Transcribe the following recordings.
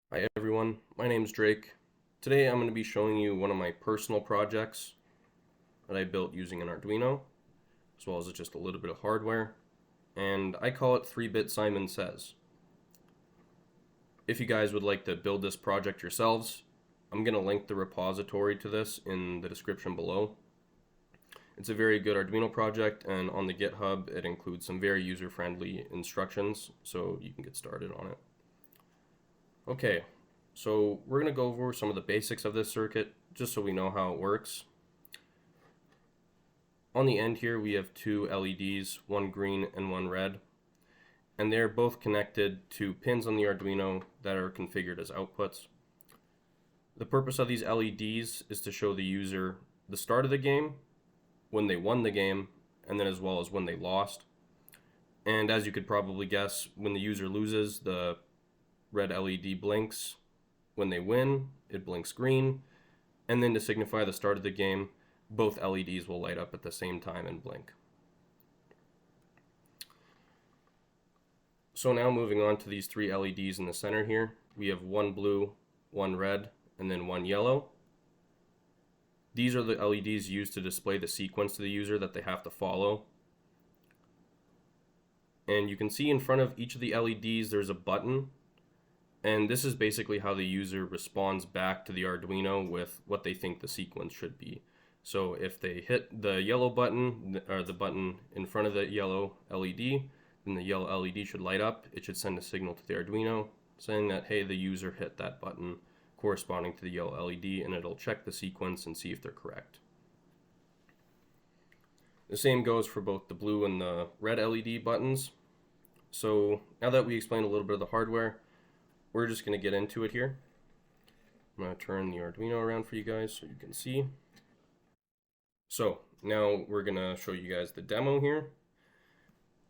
Hi everyone, my name's Drake. Today I'm going to be showing you one of my personal projects that I built using an Arduino, as well as just a little bit of hardware, and I call it 3-bit Simon Says. If you guys would like to build this project yourselves, I'm going to link the repository to this in the description below. It's a very good Arduino project, and on the GitHub it includes some very user-friendly instructions, so you can get started on it. Okay, so we're going to go over some of the basics of this circuit just so we know how it works. On the end here we have two LEDs, one green and one red, and they're both connected to pins on the Arduino that are configured as outputs. The purpose of these LEDs is to show the user the start of the game, when they won the game, and then as well as when they lost. And as you could probably guess, when the user loses, the red LED blinks. When they win, it blinks green. And then to signify the start of the game, both LEDs will light up at the same time and blink. So now moving on to these three LEDs in the center here, we have one blue, one red, and then one yellow. These are the LEDs used to display the sequence to the user that they have to follow. And you can see in front of each of the LEDs there's a button. And this is basically how the user responds back to the Arduino with what they think the sequence should be. So if they hit the yellow button, or the button in front of the yellow LED, then the yellow LED should light up. It should send a signal to the Arduino saying that, hey, the user hit that button corresponding to the yellow LED, and it'll check the sequence and see if they're correct. The same goes for both the blue and the red LED buttons. So now that we explained a little bit of the hardware, we're just going to get into it here. I'm going to turn the Arduino around for you guys so you can see. So now we're going to show you guys the demo here.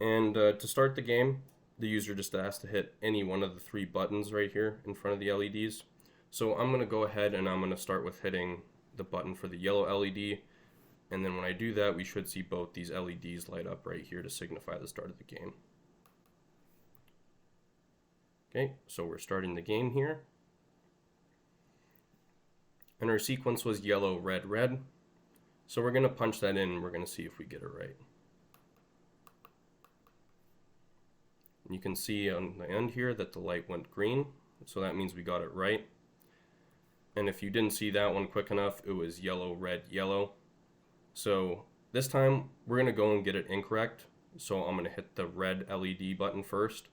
And to start the game, the user just has to hit any one of the three buttons right here in front of the LEDs. So I'm going to go ahead and I'm going to start with hitting the button for the yellow LED. And then when I do that, we should see both these LEDs light up right here to signify the start of the game. Okay, so we're starting the game here. And our sequence was yellow, red, red. So we're going to punch that in and we're going to see if we get it right. And you can see on the end here that the light went green. So that means we got it right. And if you didn't see that one quick enough, it was yellow, red, yellow. So this time we're going to go and get it incorrect. So I'm going to hit the red LED button first.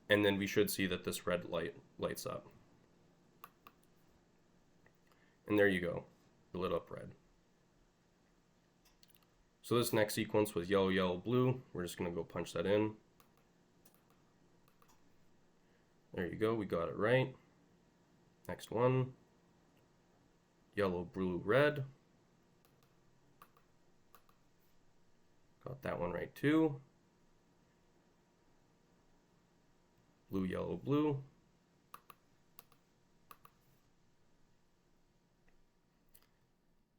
And then we should see that this red light lights up. And there you go, it lit up red. So this next sequence was yellow, yellow, blue. We're just going to go punch that in. There you go, we got it right. Next one, yellow, blue, red. Got that one right too. Blue, yellow, blue.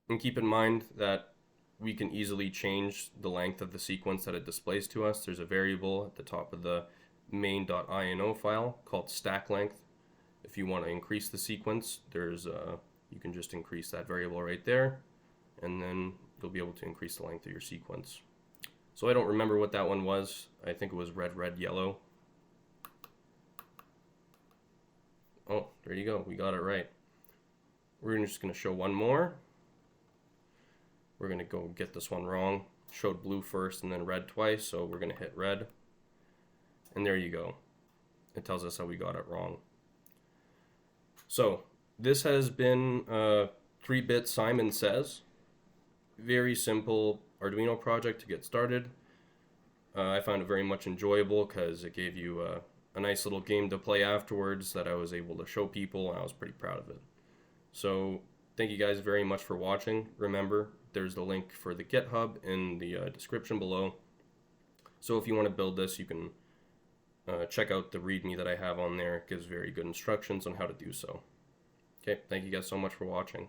And keep in mind that we can easily change the length of the sequence that it displays to us. There's a variable at the top of the main.ini file called stack length. If you want to increase the sequence, you can just increase that variable right there, and then you'll be able to increase the length of your sequence. So I don't remember what that one was. I think it was red, red, yellow. Oh, there you go. We got it right. We're just going to show one more. We're going to go get this one wrong. Showed blue first and then red twice, so we're going to hit red. And there you go. It tells us how we got it wrong. So this has been 3-bit Simon Says. Very simple Arduino project to get started. I found it very much enjoyable because it gave you a nice little game to play afterwards that I was able to show people, and I was pretty proud of it. So thank you guys very much for watching. Remember, there's the link for the GitHub in the description below. So if you want to build this, you can check out the README that I have on there. It gives very good instructions on how to do so. Okay, thank you guys so much for watching.